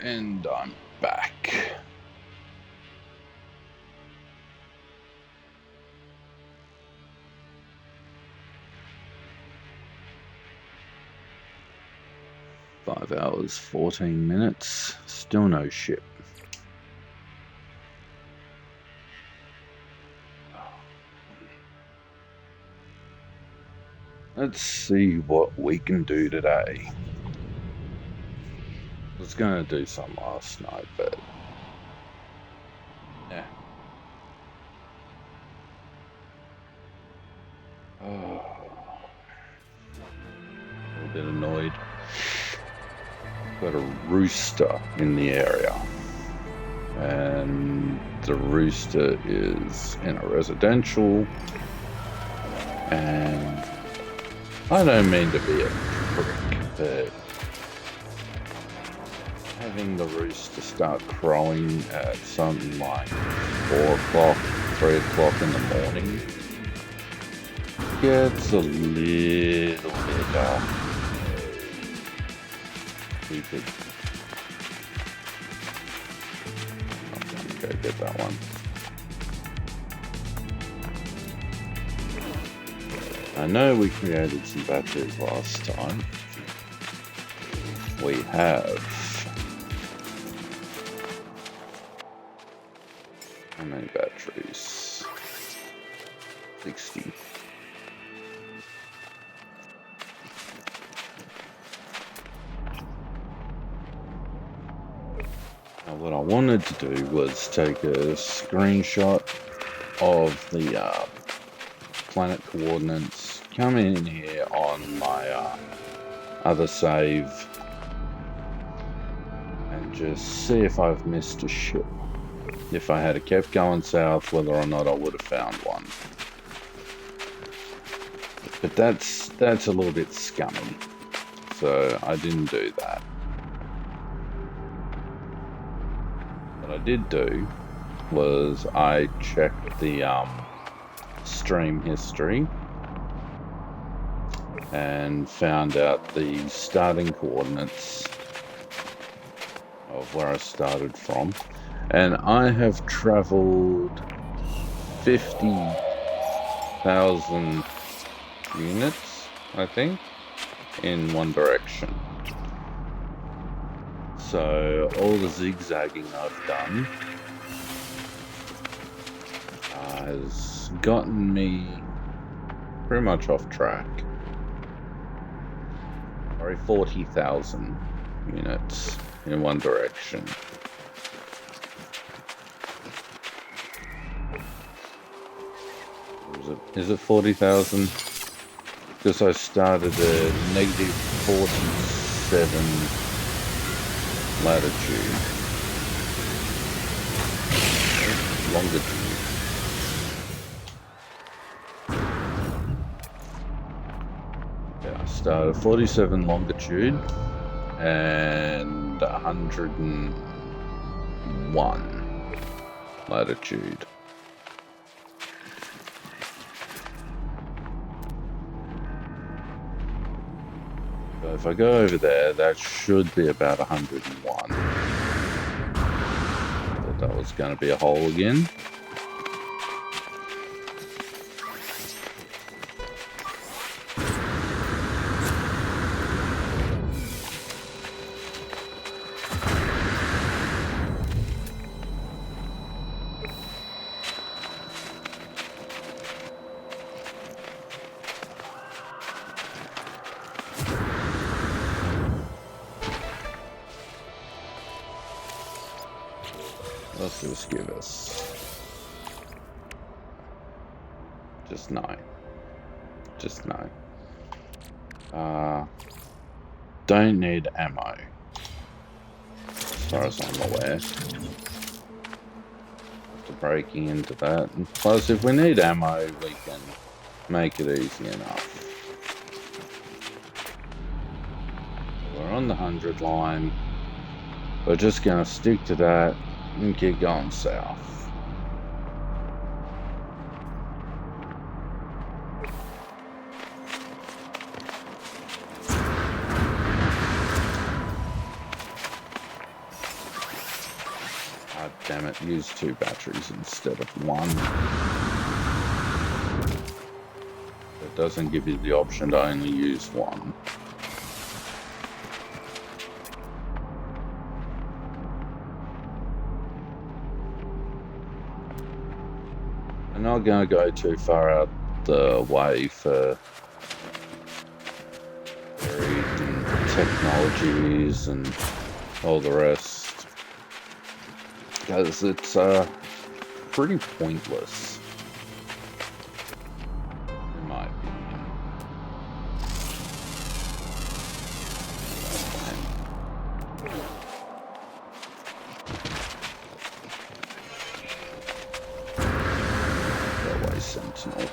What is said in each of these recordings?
And I'm back. Five hours, 14 minutes, still no ship. Let's see what we can do today. I was going to do some last night, but yeah. Oh, a little bit annoyed. Got a rooster in the area, and the rooster is in a residential, and I don't mean to be a prick, but having the rooster start crowing at something like 4 o'clock, 3 o'clock in the morning gets a little bit stupid. I'm gonna go get that one. I know we created some batteries last time. We have. How many batteries? 60. Now what I wanted to do was take a screenshot of the planet coordinates, come in here on my other save and just see if I've missed a ship. If I had kept going south, whether or not I would have found one. But that's a little bit scummy, so I didn't do that. What I did do was I checked the stream history and found out the starting coordinates of where I started from, and I have traveled 50,000 units, I think, in one direction. So all the zigzagging I've done has gotten me pretty much off track. Sorry, 40,000 units in one direction. Is it 40,000? Because I started at negative 47 latitude. Longitude. Yeah, I started 47 longitude and 101 latitude. So if I go over there, that should be about 101. Thought that was going to be a hole again. Let's just give us just 9. Just 9. Don't need ammo, as far as I'm aware. After breaking into that, and plus if we need ammo, we can make it easy enough. We're on the 100 line. We're just gonna stick to that and keep going south. God damn it, use 2 batteries instead of 1. It doesn't give you the option to only use 1. I'm not going to go too far out the way for varied technologies and all the rest, because it's pretty pointless, in my opinion. Go away, sentinel.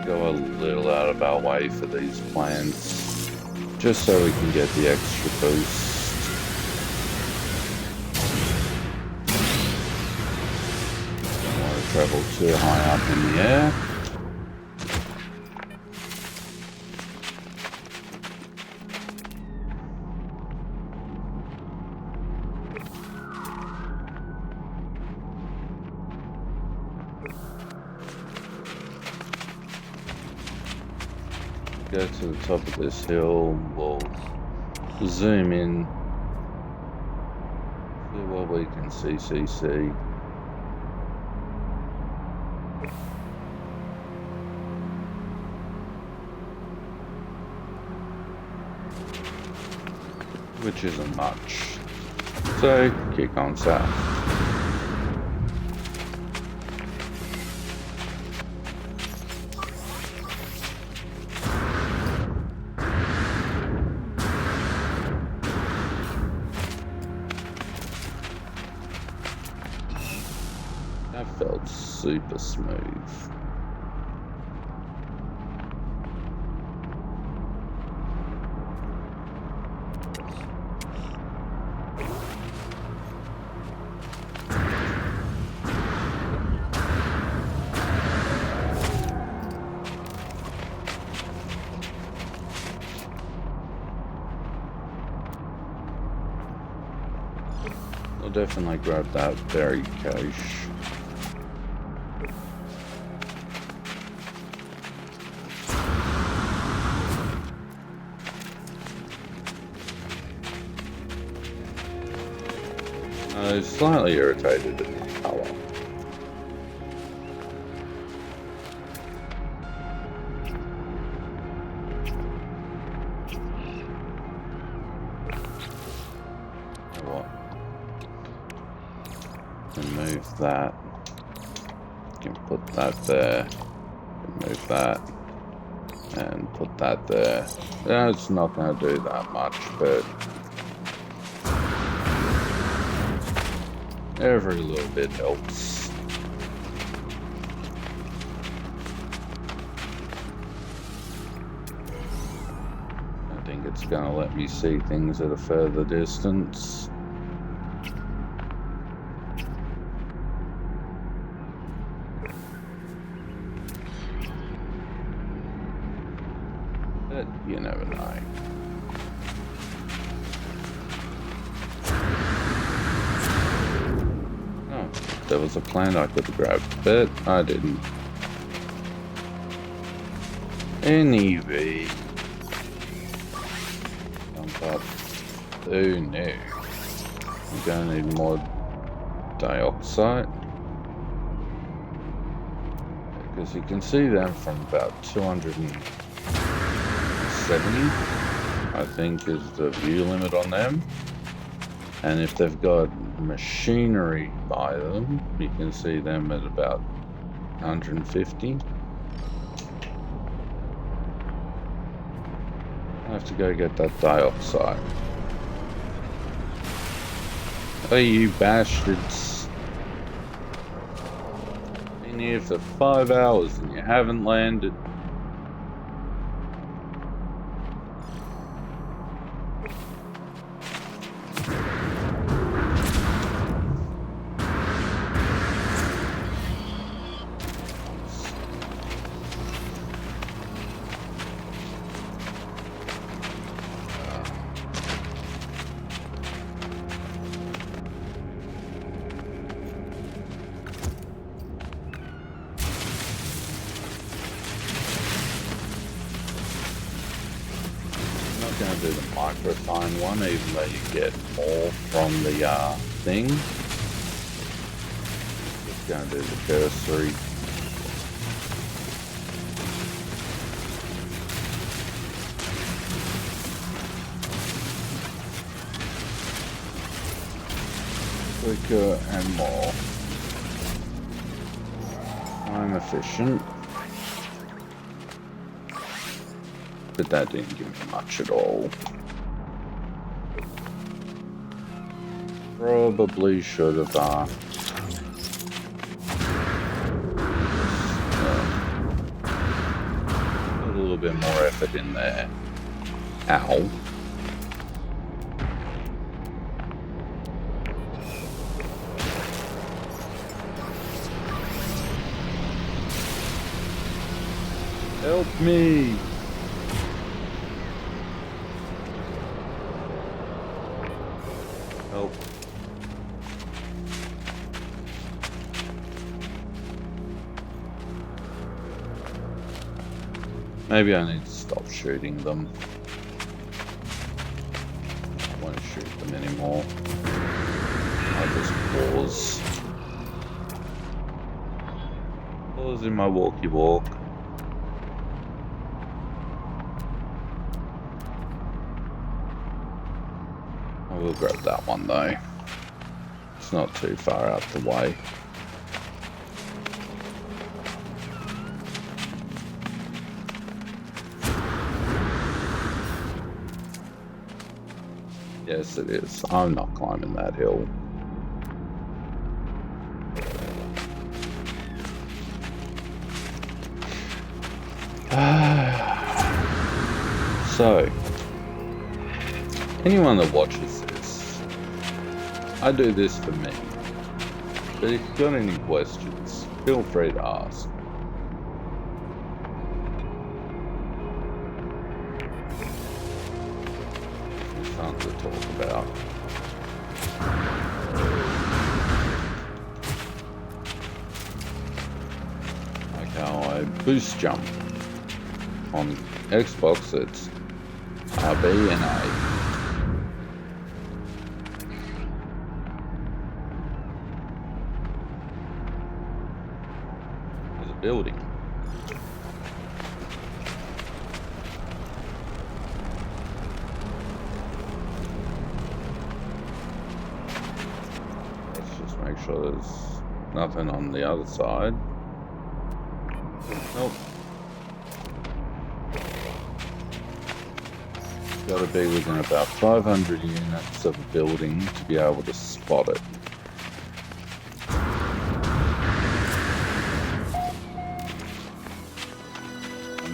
Go a little out of our way for these plants, just so we can get the extra boost. Don't want to travel too high up in the air. Go to the top of this hill, we'll zoom in, see what we can CCC. Which isn't much, so kick on south. That felt super smooth. I'll definitely grab that berry cache. I was slightly irritated at the colour. What? Move that. You can put that there. Move that. And put that there. Yeah, it's not going to do that much, but every little bit helps. I think it's going to let me see things at a further distance. But you never know. There was a plant I could have grabbed, but I didn't. Anyway. Jump up. Oh no. I'm gonna need more dioxide. Because you can see them from about 270, I think is the view limit on them. And if they've got machinery by them, you can see them at about 150. I have to go get that dioxide. Oh, you bastards. Been here for 5 hours and you haven't landed. Going to do the microphone one, even though you get more from the thing. Just going to do the cursory. Quicker and more time efficient. But that didn't give me much at all. Probably should have put a little bit more effort in there. Ow. Help me! Help. Maybe I need to stop shooting them. I don't want to shoot them anymore. I'll just pause. Pause in my walkie-walk. I will grab that one though. It's not too far out the way. Yes, it is. I'm not climbing that hill. So, anyone that watches this, I do this for me. But if you've got any questions, feel free to ask. There's something to talk about. Like how I boost jump. On Xbox, it's RB and A. Building. Let's just make sure there's nothing on the other side. Nope. Got to be within about 500 units of a building to be able to spot it.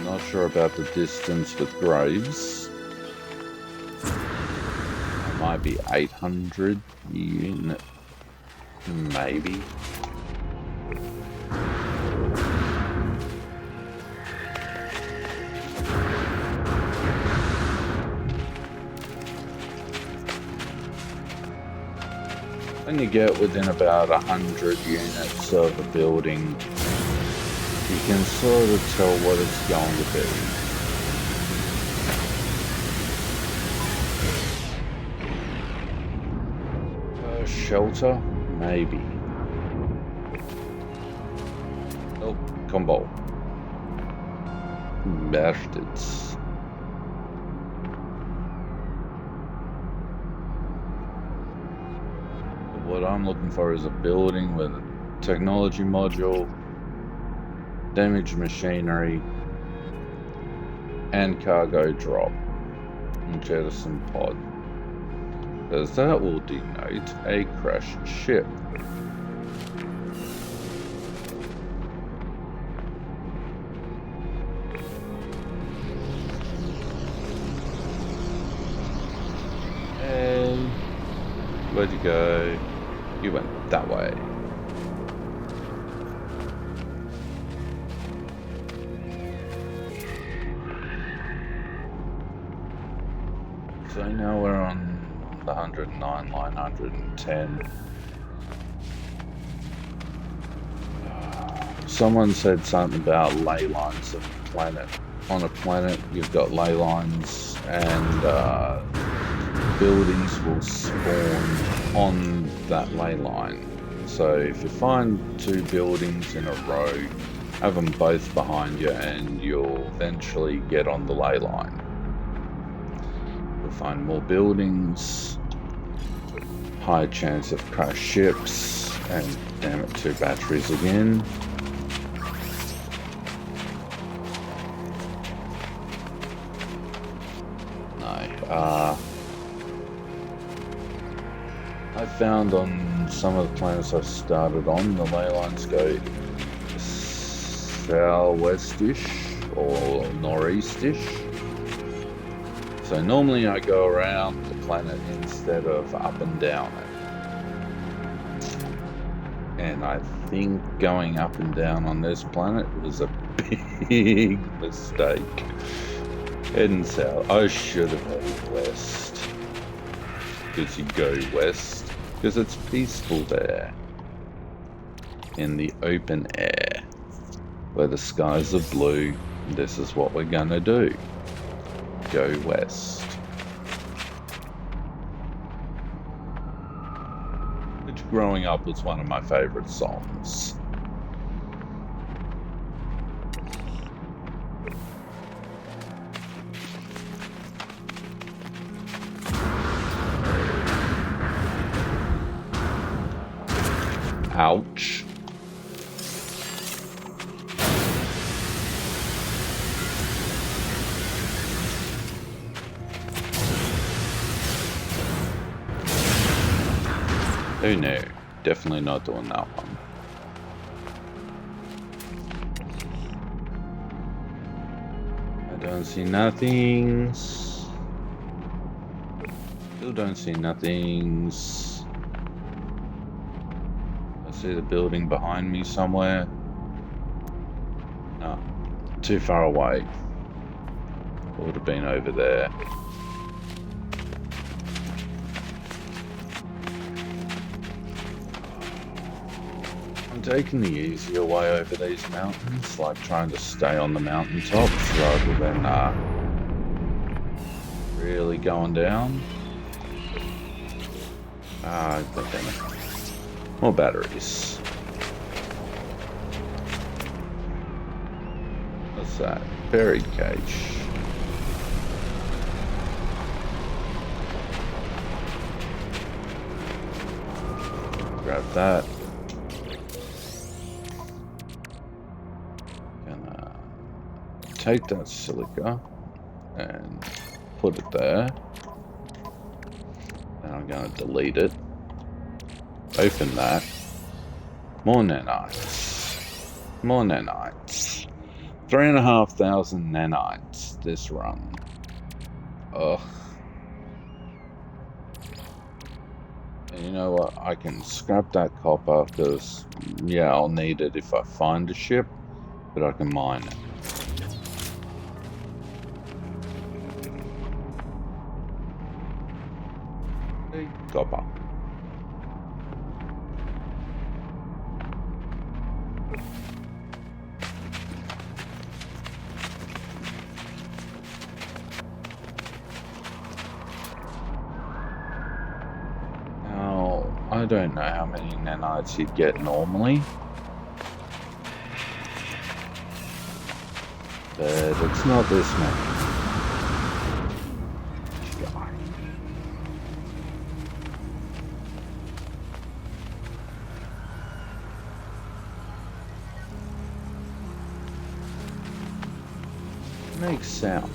Not sure about the distance with graves. It might be 800 unit, maybe. When you get within about 100 units of a building, you can sort of tell what it's going to be. Shelter? Maybe. Oh, combo. Bastards. What I'm looking for is a building with a technology module, damaged machinery, and cargo drop, and jettison pod, because that will denote a crashed ship. Hey, where'd you go? You went that way. So now we're on the 109 line, 110. Someone said something about ley lines of the planet. on a planet, you've got ley lines, and buildings will spawn on that ley line. So if you find 2 buildings in a row, have them both behind you and you'll eventually get on the ley line. You'll find more buildings, high chance of crashed ships, and damn it, 2 batteries again. No. I found on some of the planets I've started on, the ley lines go southwest-ish or northeast-ish. So normally I go around the planet instead of up and down it. And I think going up and down on this planet was a big mistake. Heading south. I should have headed west. Because you go west. Because it's peaceful there. In the open air. Where the skies are blue. This is what we're gonna do. Go west. Which growing up was one of my favorite songs. Ouch. Oh no, definitely not doing that one. I don't see nothings. Still don't see nothings. See the building behind me somewhere? No, too far away. Would have been over there. I'm taking the easier way over these mountains, like trying to stay on the mountaintops rather than really going down. But then more batteries. What's that? Buried cage. Grab that. Gonna take that silica and put it there. Then I'm gonna delete it. Open that. More nanites. More nanites. 3,500 nanites this run. Ugh. And you know what? I can scrap that copper because, yeah, I'll need it if I find a ship, but I can mine it. Okay, copper. I don't know how many nanites you'd get normally, but it's not this many. Makes sound.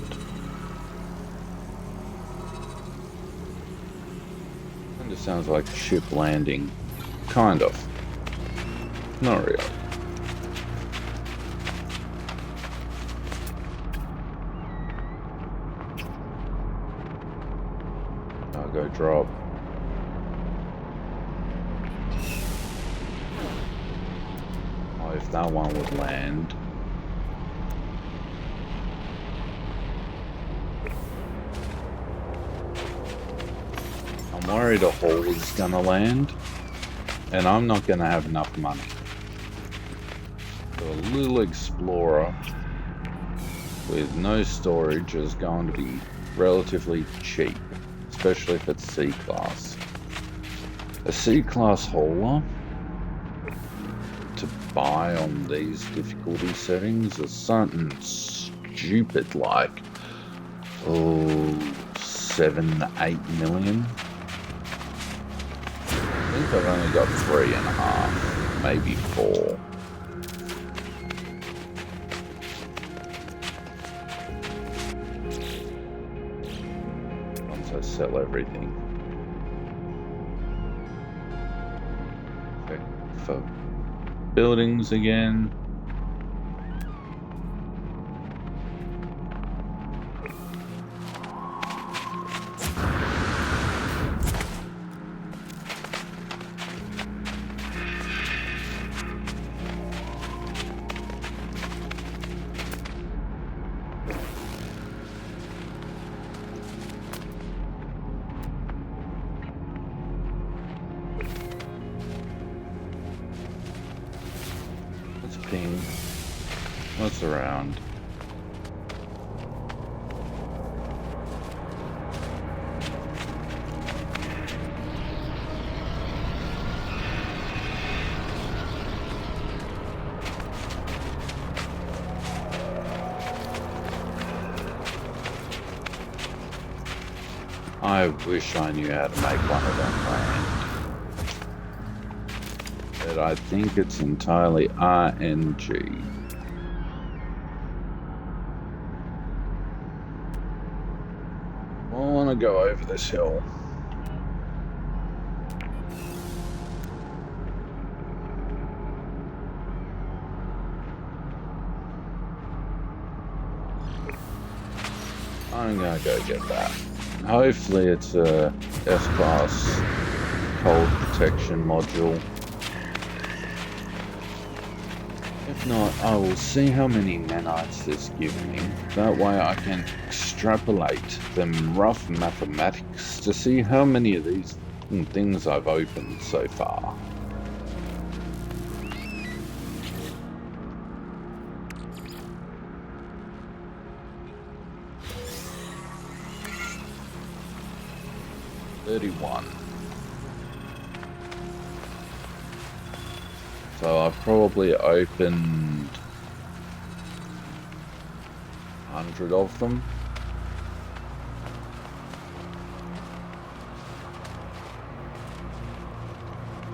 It sounds like a ship landing. Kind of. Not really. I'll go drop. Oh, if that one would land. I'm worried a hull is gonna land, and I'm not gonna have enough money. So a little explorer with no storage is going to be relatively cheap, especially if it's C-class. A C-class hauler to buy on these difficulty settings is something stupid like 7-8 million. I think I've only got 3.5, maybe 4. Once I sell everything. Okay, for buildings again. What's around? I wish I knew how to make one of them land. But I think it's entirely RNG. I want to go over this hill. I'm gonna go get that. Hopefully it's a S-class cold protection module. If not, I will see how many nanites this gives me. That way I can extrapolate them rough mathematics to see how many of these things I've opened so far. So I've probably opened 100 of them.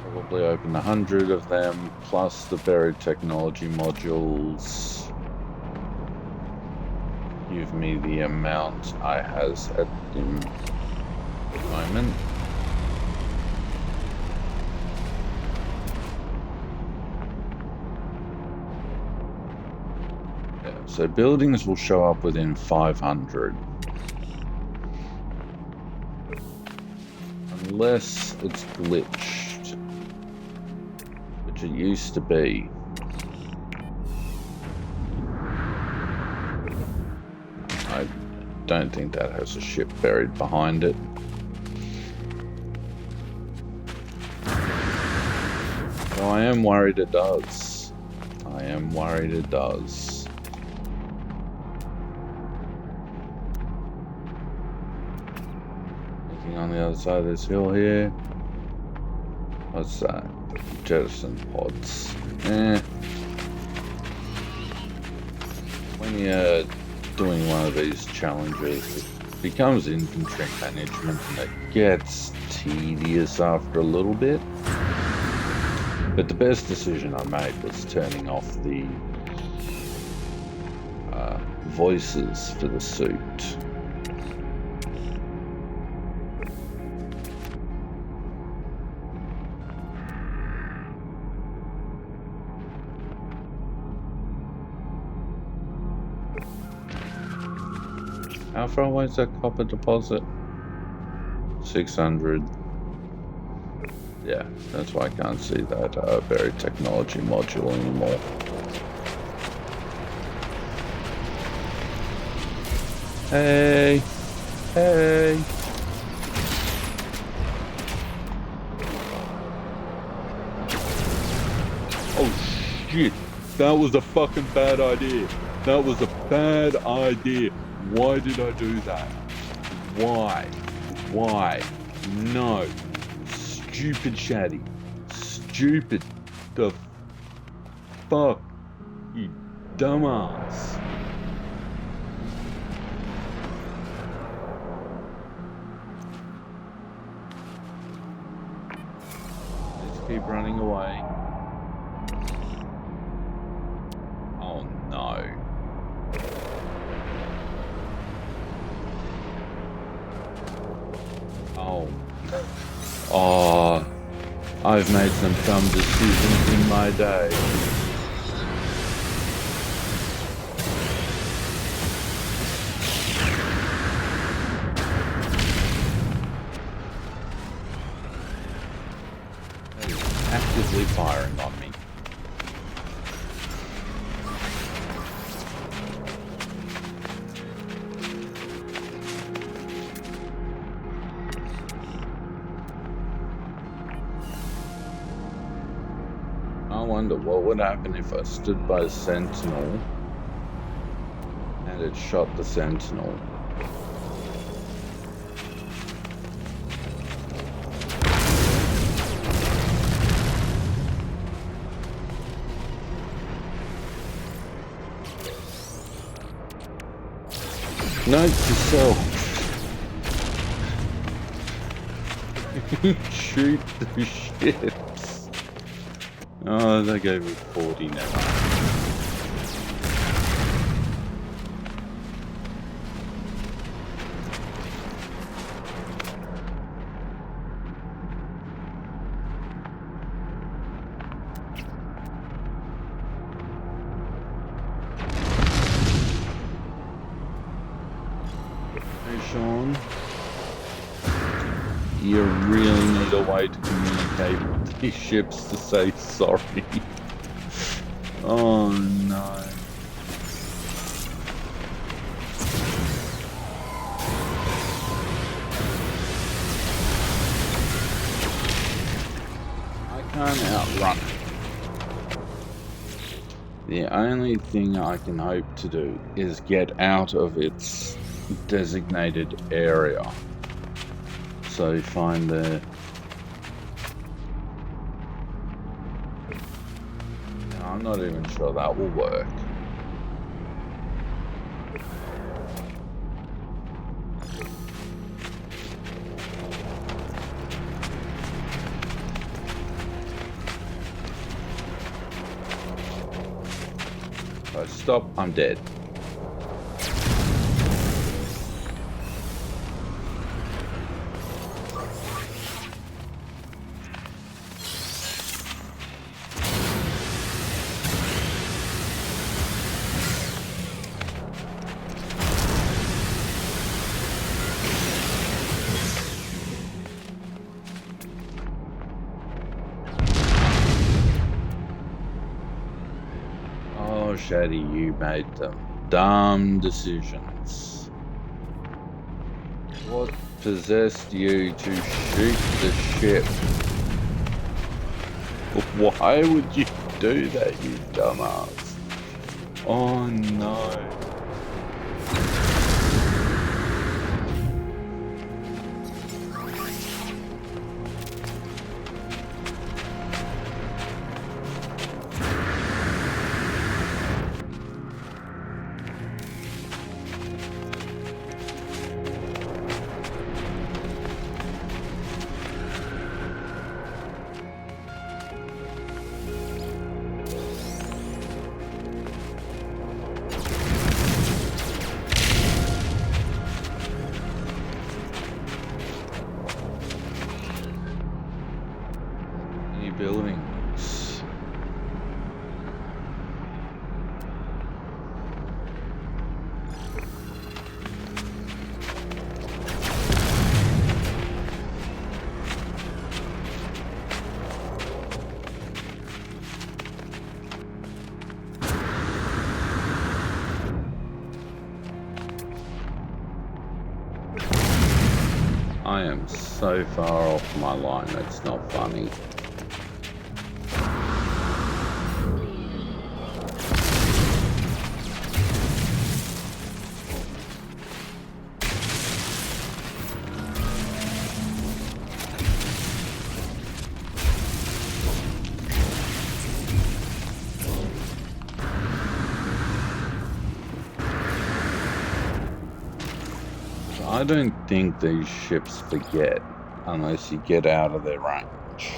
Probably opened 100 of them, plus the buried technology modules. Give me the amount I has at the moment. So buildings will show up within 500. Unless it's glitched, which it used to be. I don't think that has a ship buried behind it. So I am worried it does. I am worried it does. On the other side of this hill here. What's that? Jettison pods. When you're doing one of these challenges, it becomes infantry management and it gets tedious after a little bit. But the best decision I made was turning off the voices for the suit. How far away is that copper deposit? 600. Yeah, that's why I can't see that buried technology module anymore. Hey! Hey! Oh shit! That was a fucking bad idea. That was a bad idea. Why did I do that? Why? Why? No. Stupid Shaddy. Stupid. The fuck? You dumbass. Let's keep running away. Oh no. Oh. Oh. I've made some dumb decisions in my day. Actively firing on me. I wonder what would happen if I stood by a sentinel and it shot the sentinel. Note to self. Shoot the ships. Oh, they gave me 40 now. Sean, you really need a way to communicate with these ships to say sorry. Oh no. I can't outrun it. The only thing I can hope to do is get out of its designated area. So find the... I'm not even sure that will work. If I stop, I'm dead. Shady, you made them dumb decisions. What possessed you to shoot the ship? Why would you do that, you dumbass? Oh no. Buildings. I am so far off my line, it's not funny. I don't think these ships forget unless you get out of their range.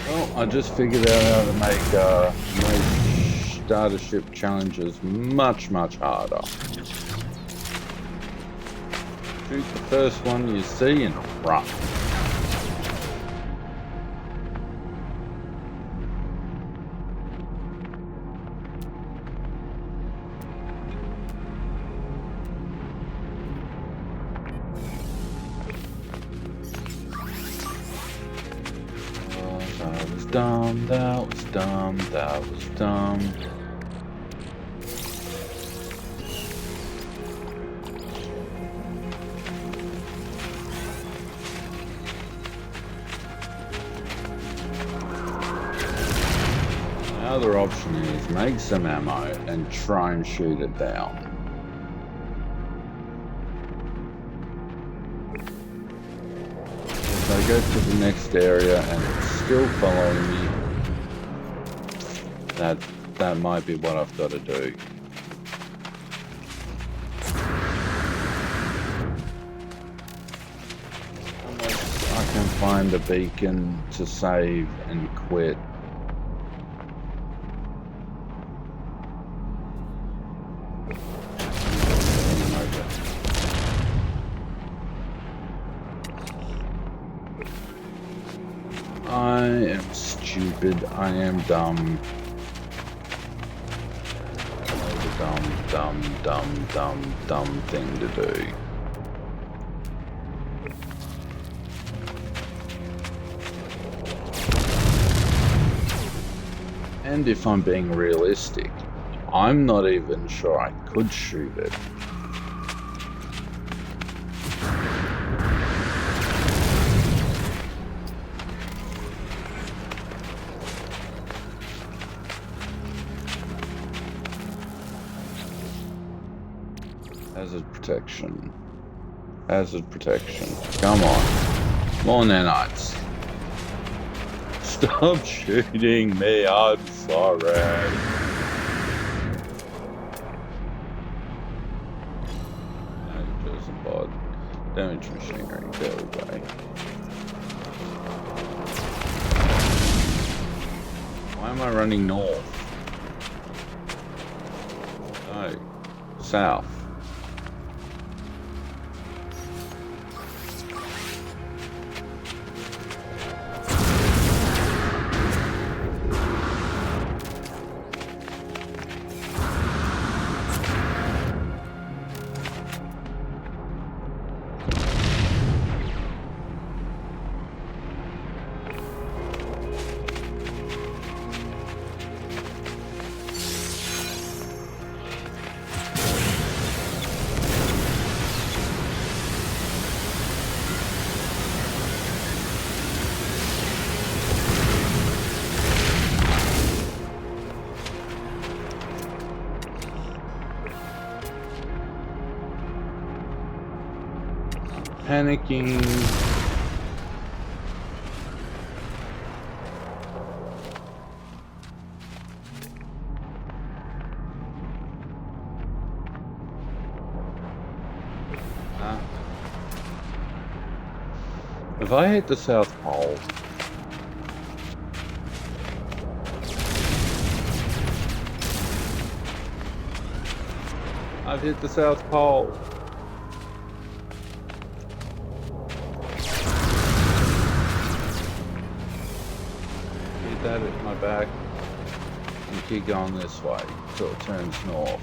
Well, I just figured out how to make starter ship challenges much harder. Shoot the first one you see and run. That was dumb, that was dumb, that was dumb. The other option is make some ammo and try and shoot it down. If I go to the next area and it's still following me, that might be what I've got to do. Unless I can find a beacon to save and quit. I am stupid, I am dumb. Dumb thing to do. And if I'm being realistic, I'm not even sure I could shoot it. Hazard protection. Hazard protection. Come on. More nanites. Stop shooting me, I'm sorry. Chosen pod. Damage machinery. Go away. Why am I running north? No. South. Panicking. If I hit the South Pole, I've hit the South Pole. That at my back and keep going this way until it turns north.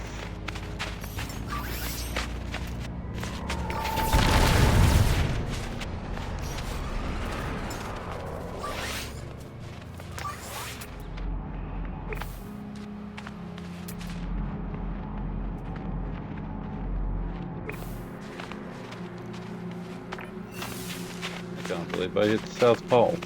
I can't believe I hit the South Pole.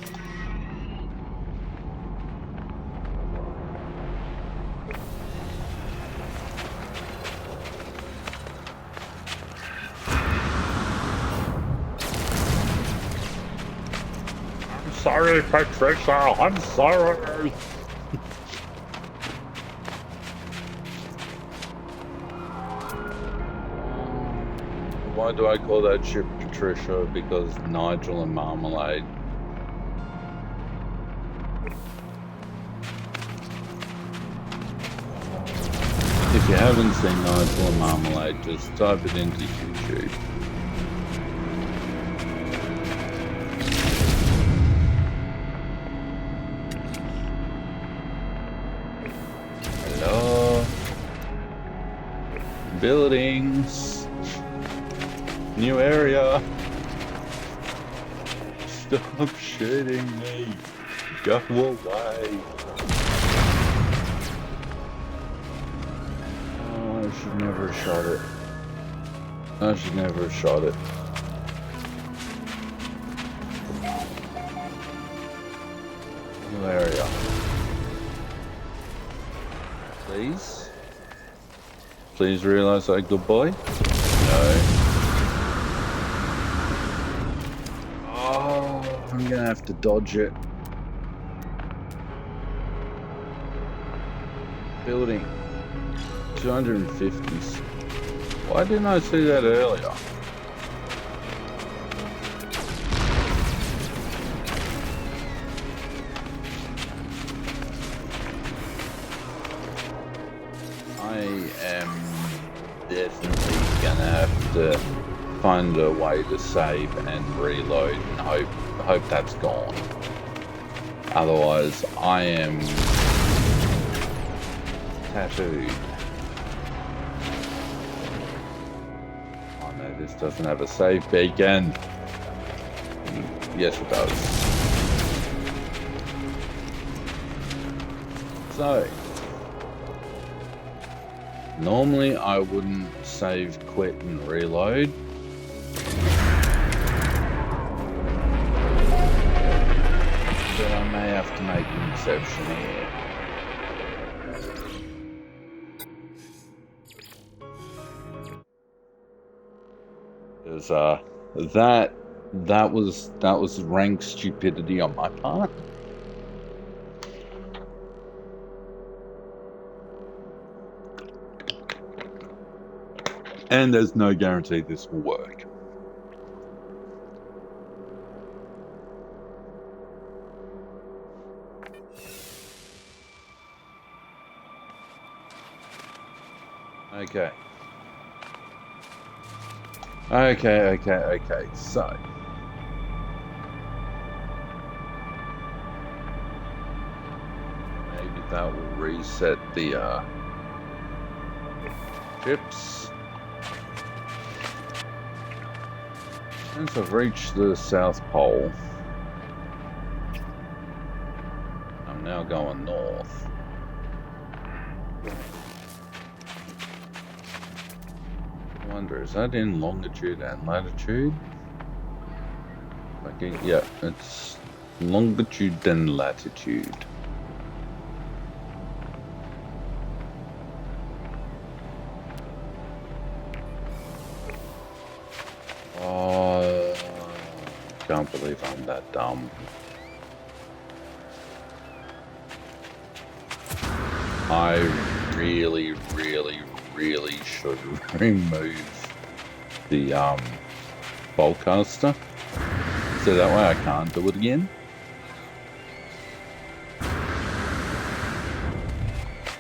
sorry, Patricia. I'm sorry. Why do I call that ship Patricia? Because Nigel and Marmalade. If you haven't seen Nigel and Marmalade, just type it into YouTube. Hello. Buildings. New area. Stop shooting me. Go away. Oh, I should never have shot it. I should never have shot it. New area. Please? Please realize I'm a good boy? No. I'm gonna have to dodge it. Building 250s. Why didn't I see that earlier? I am definitely gonna have to find a way to save and reload and hope that's gone. Otherwise, I am tattooed. Oh no, this doesn't have a save beacon. Yes, it does. So, normally I wouldn't save, quit, and reload. But I may have to make an exception here. Because that was rank stupidity on my part. And there's no guarantee this will work. Okay. Okay. So. Maybe that will reset the, chips. Since I've reached the South Pole, I'm now going north. I wonder, is that in longitude and latitude? Okay, yeah, it's longitude and latitude. Can't believe I'm that dumb. I really should remove the boltcaster, so that way I can't do it again.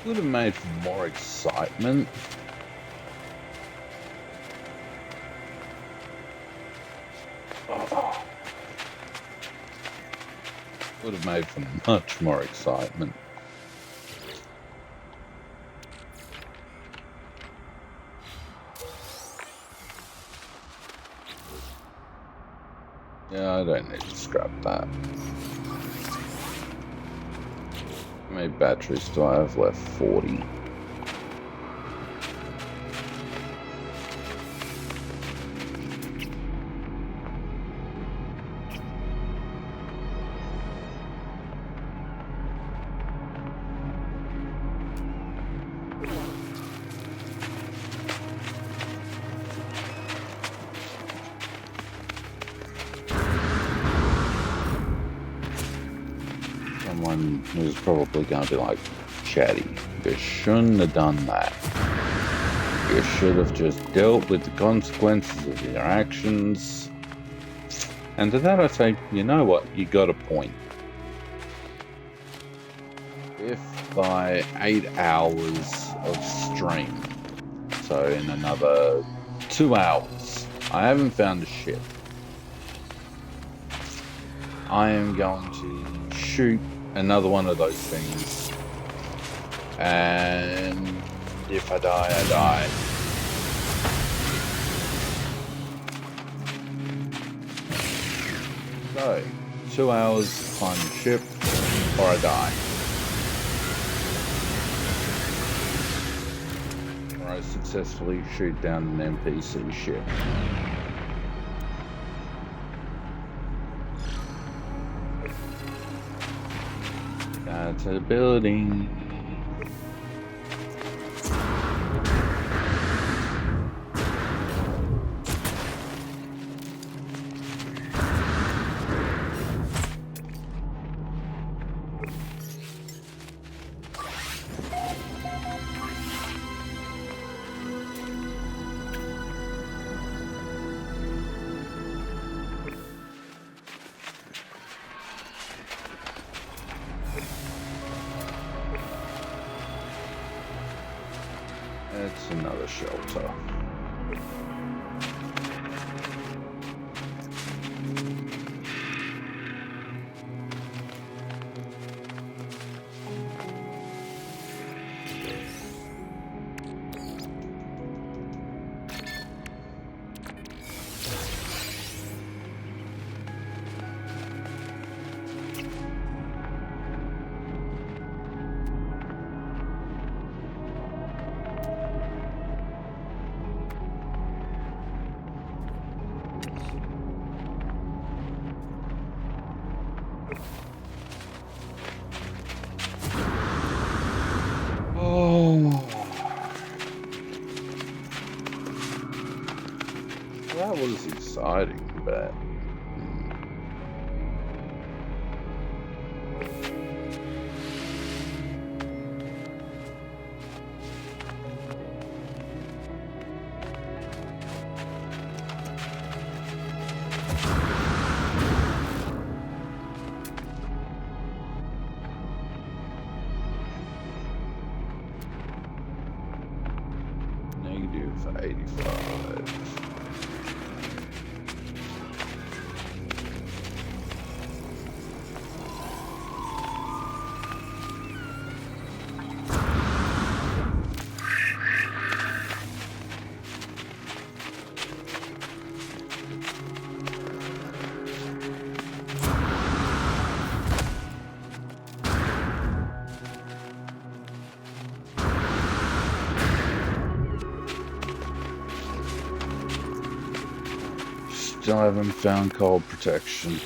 Would have made for more excitement. Would have made for much more excitement. Yeah, I don't need to scrap that. How many batteries do I have left? 40. everyone is probably going to be like, Chatty, you shouldn't have done that. You should have just dealt with the consequences of your actions. And to that I say, you know what, you got a point. If by 8 hours of stream, so in another 2 hours, I haven't found a ship, I am going to shoot another one of those things, and if I die, I die. So, 2 hours to find a ship, or I die. Or I successfully shoot down an NPC ship. That's a building. It's another shelter. That was exciting, but negative 85. Still haven't found cold protection.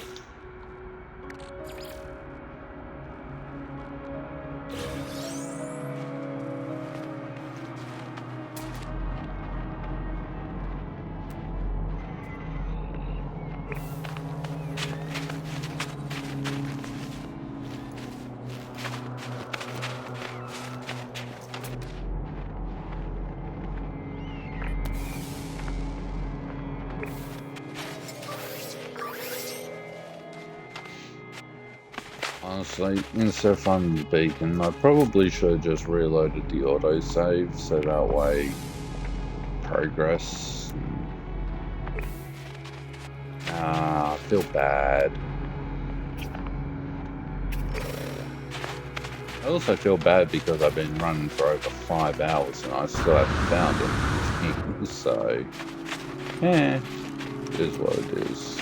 Honestly, instead of finding the beacon, I probably should have just reloaded the autosave so that way progress. I feel bad. I also feel bad because I've been running for over 5 hours and I still haven't found anything, so yeah, it is what it is.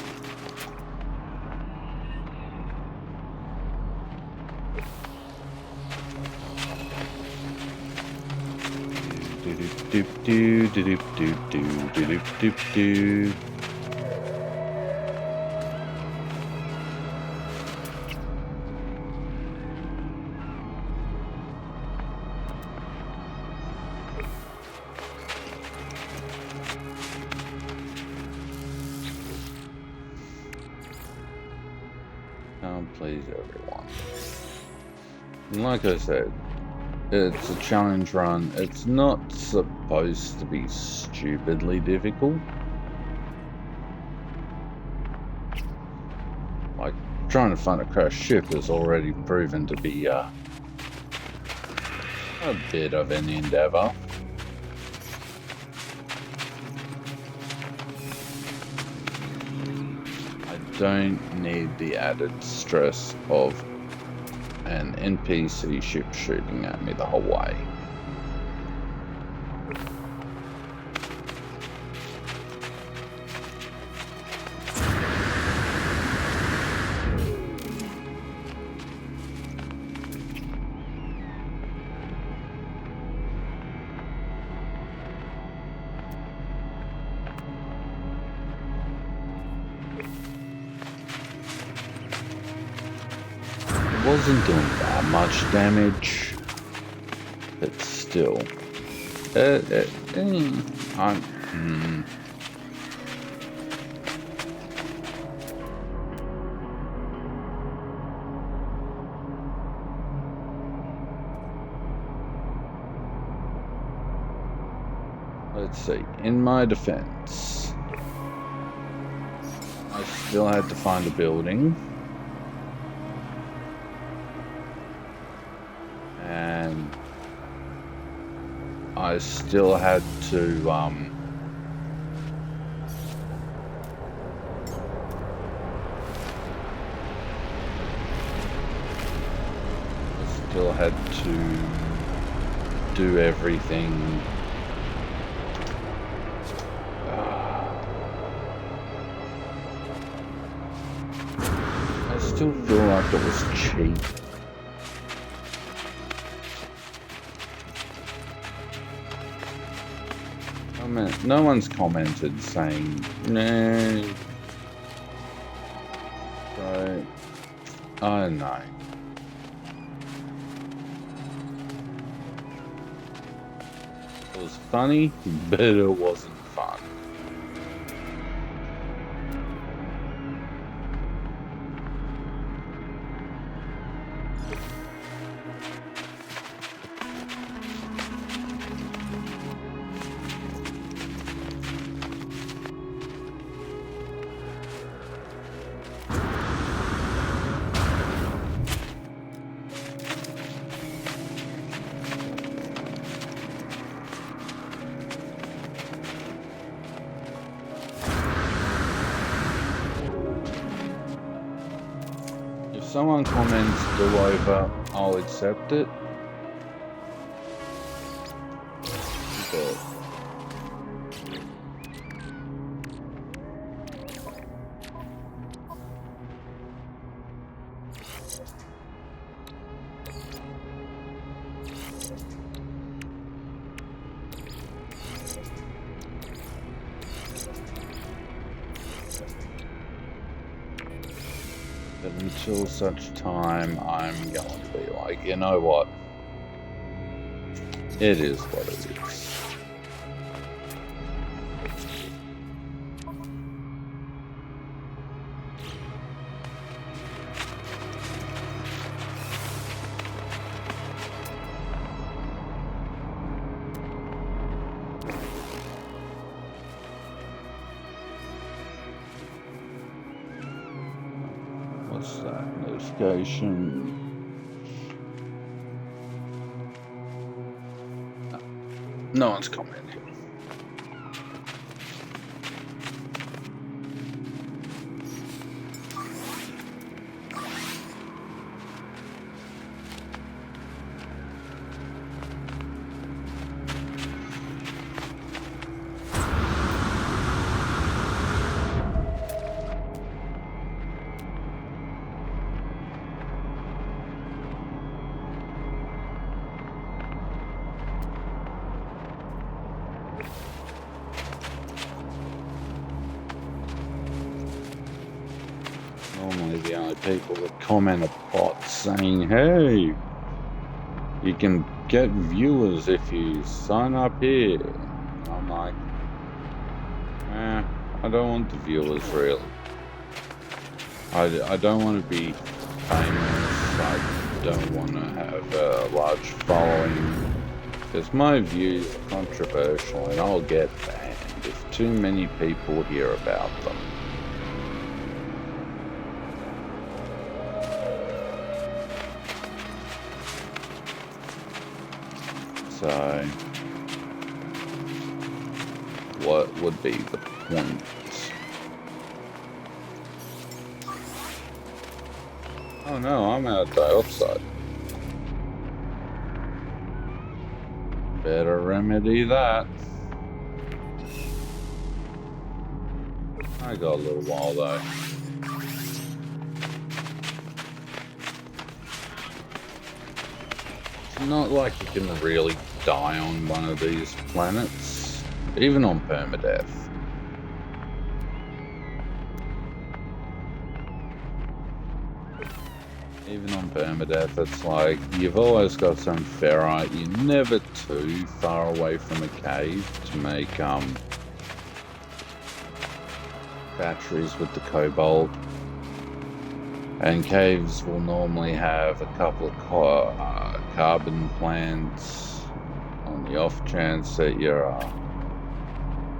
Doop doo doop doop doo doop doop doo. Please everyone. Like I said, it's a challenge run. It's not supposed to be stupidly difficult. Like, trying to find a crashed ship has already proven to be a bit of an endeavor. I don't need the added stress of an NPC ship shooting at me the whole way. Wasn't doing that much damage, but still, let's see. In my defense, I still had to find a building. And I still had to do everything. I still feel like it was cheap. No one's commented saying no. So I don't know. It was funny, but it wasn't fun. If someone comments do over, I'll accept it. But until such time, I'm going to be like, you know what? It is what it is. What's that notification? No one's commenting. Normally the only people that comment are bots saying, hey, you can get viewers if you sign up here. I'm like, I don't want the viewers really. I don't want to be famous. Like, don't want to have a large following, because my views are controversial and I'll get banned if too many people hear about them. So, what would be the point? Oh no, I'm out of dioxide. Better remedy that. I got a little while though. It's not like you can really die on one of these planets, even on Permadeath. Even on Permadeath, it's like, you've always got some ferrite, you're never too far away from a cave to make, batteries with the cobalt. And caves will normally have a couple of carbon plants on the off chance that you're a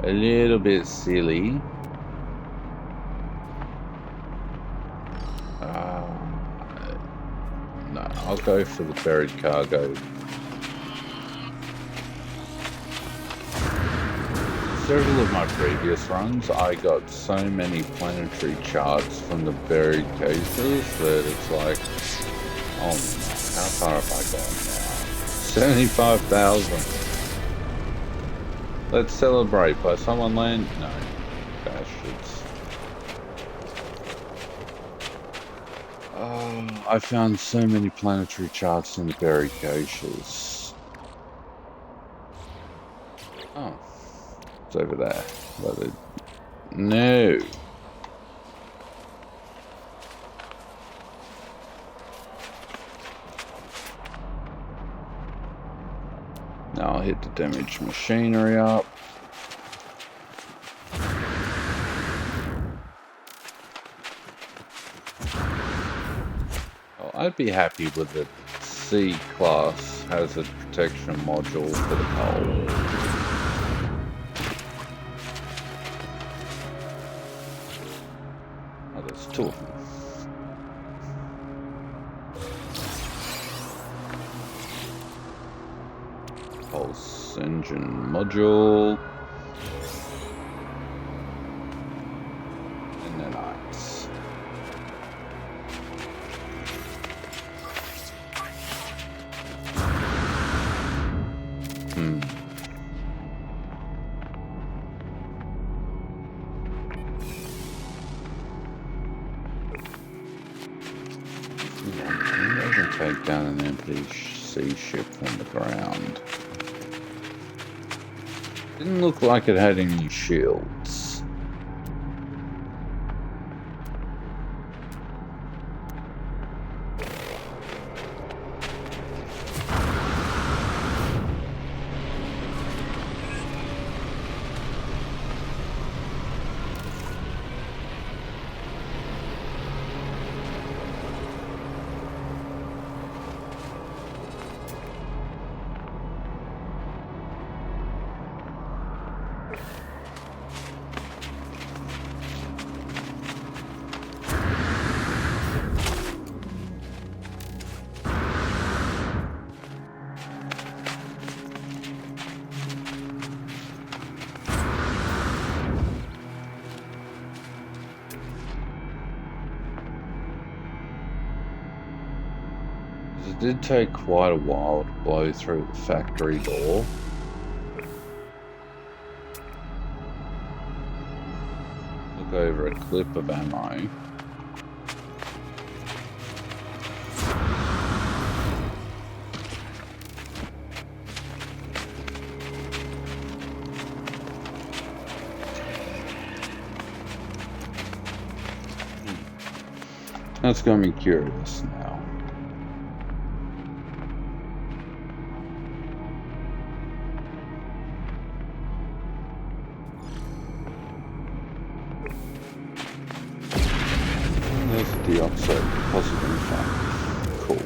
little bit silly. No, I'll go for the buried cargo. Several of my previous runs, I got so many planetary charts from the buried cases that it's like, oh no, how far have I gone now? 75,000. Let's celebrate. By someone land? No, bastards. I found so many planetary charts in the buried caches. Oh, it's over there. No. Now I'll hit the damaged machinery up. I'd be happy with the C class has a protection module for the hull. Oh, there's two of them. Pulse engine module. And then ice. Take down an empty sea ship from the ground. Didn't look like it had any shields. It did take quite a while to blow through the factory door. Look over a clip of ammo. That's got me curious now. There's the oxide deposit info. Cool.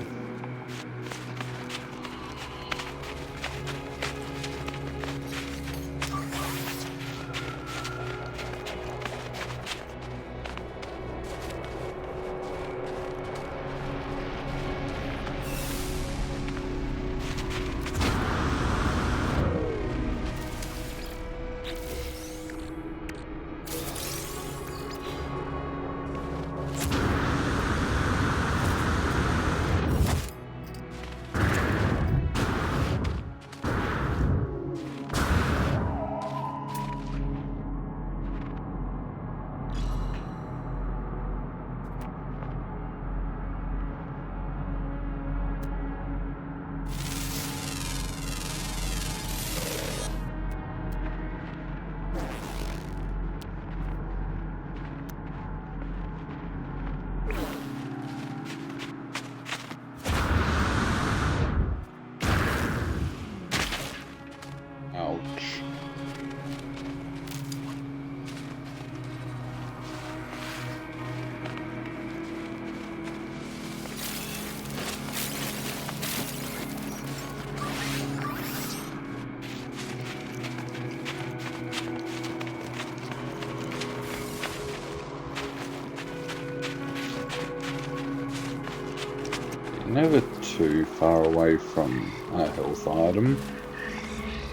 never too far away from a health item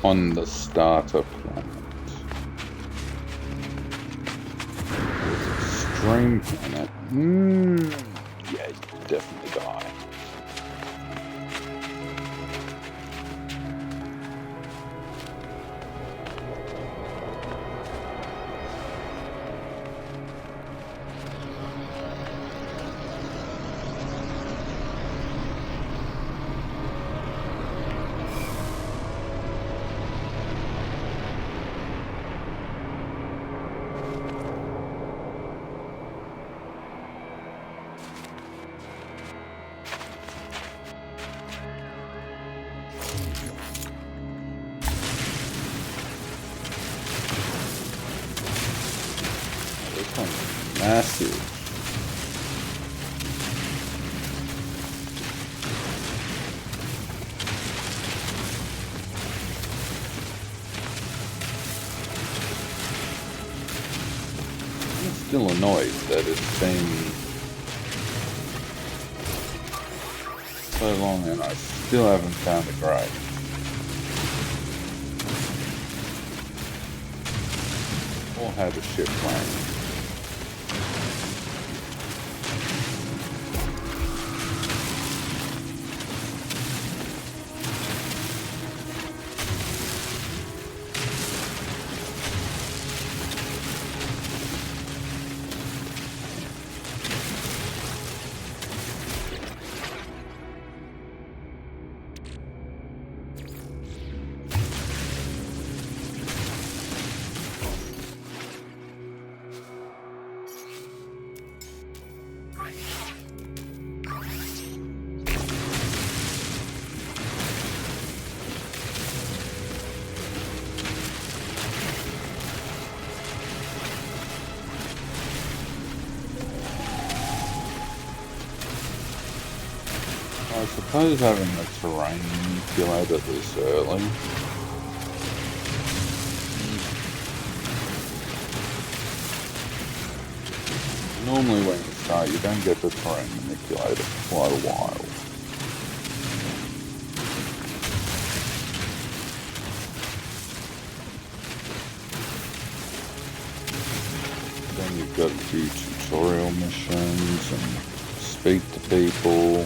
on the starter planet. Extreme planet. Yeah, you definitely die. This one's massive. I'm still annoyed that it's been so long and I still haven't found a grave. Or had a ship landing. I suppose having the terrain manipulated this early normally when you start you don't get the terrain manipulated for quite a while. Then you've got to do tutorial missions and speak to people.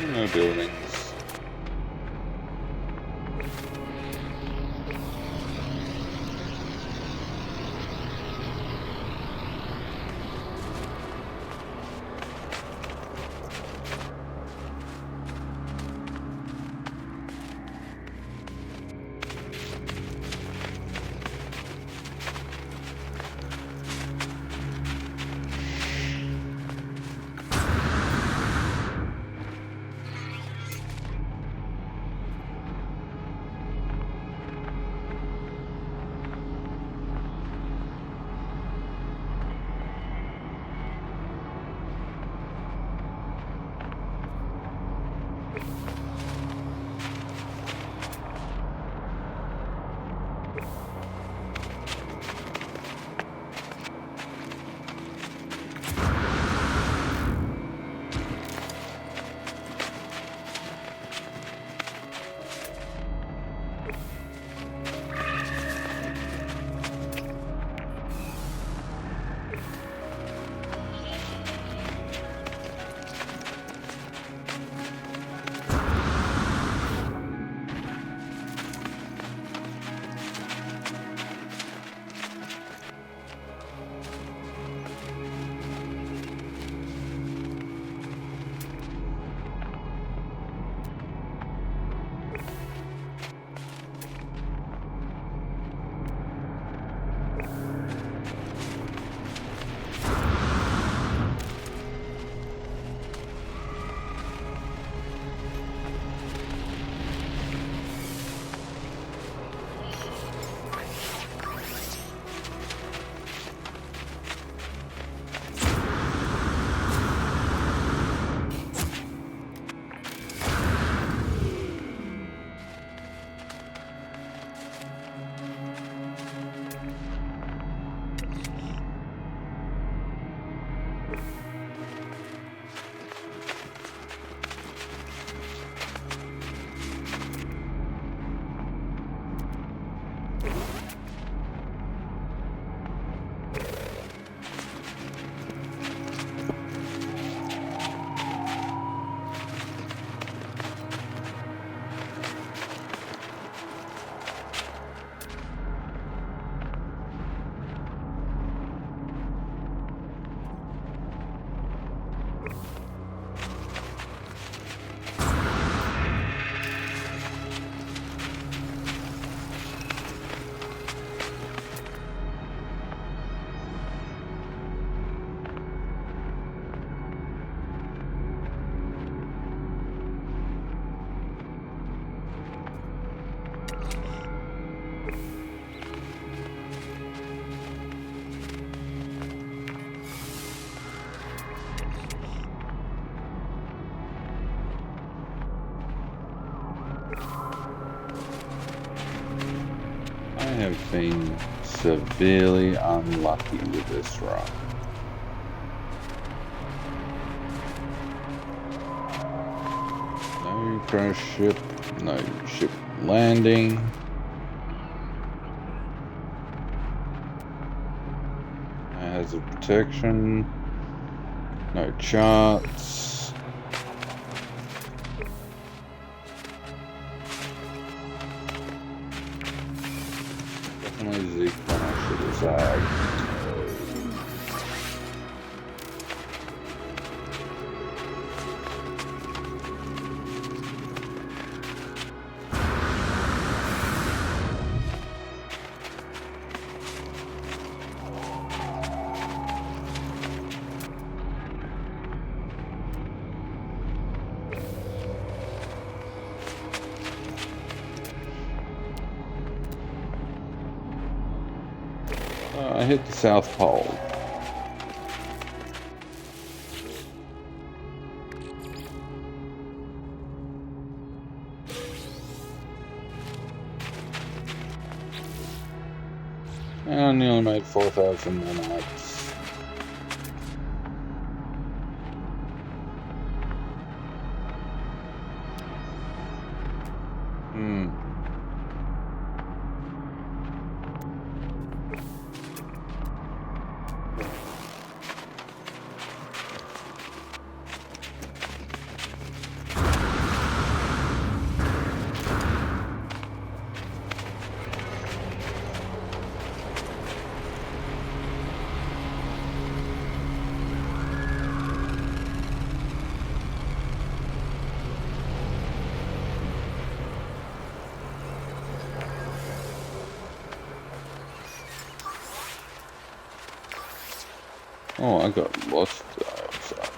No buildings. have been severely unlucky with this run. No crash ship, no ship landing. No hazard protection, no charts. Definitely Zeke when I should have zagged. I hit the South Pole. And I nearly made 4,000 nanites. Oh, I got lost outside.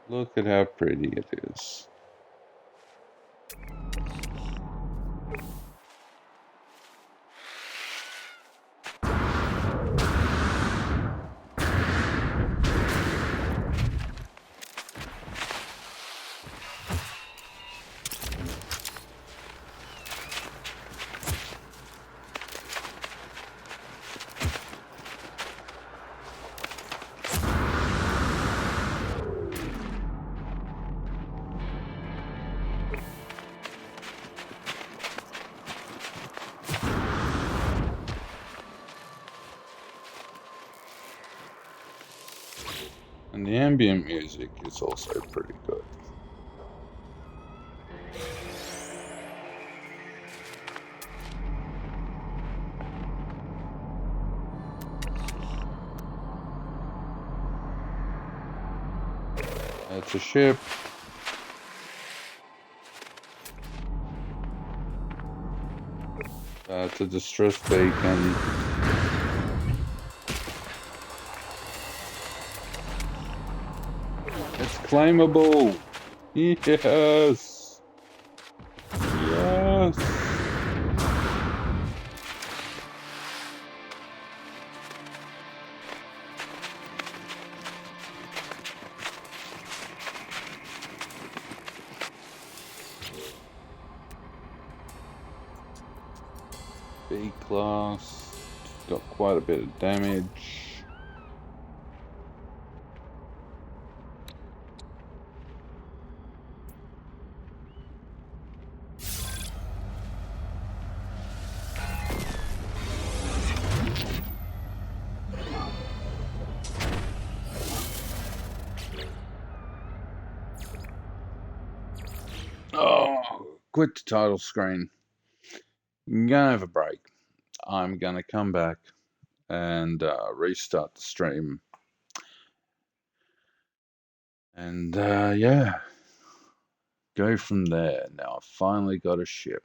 Look at how pretty it is. And the ambient music is also pretty good. That's a ship. That's a distress beacon. It's claimable. Yes. Yes. B class. Got quite a bit of damage. Oh, quit the title screen. I'm gonna have a break. I'm gonna come back and restart the stream. And yeah, go from there. Now I've finally got a ship.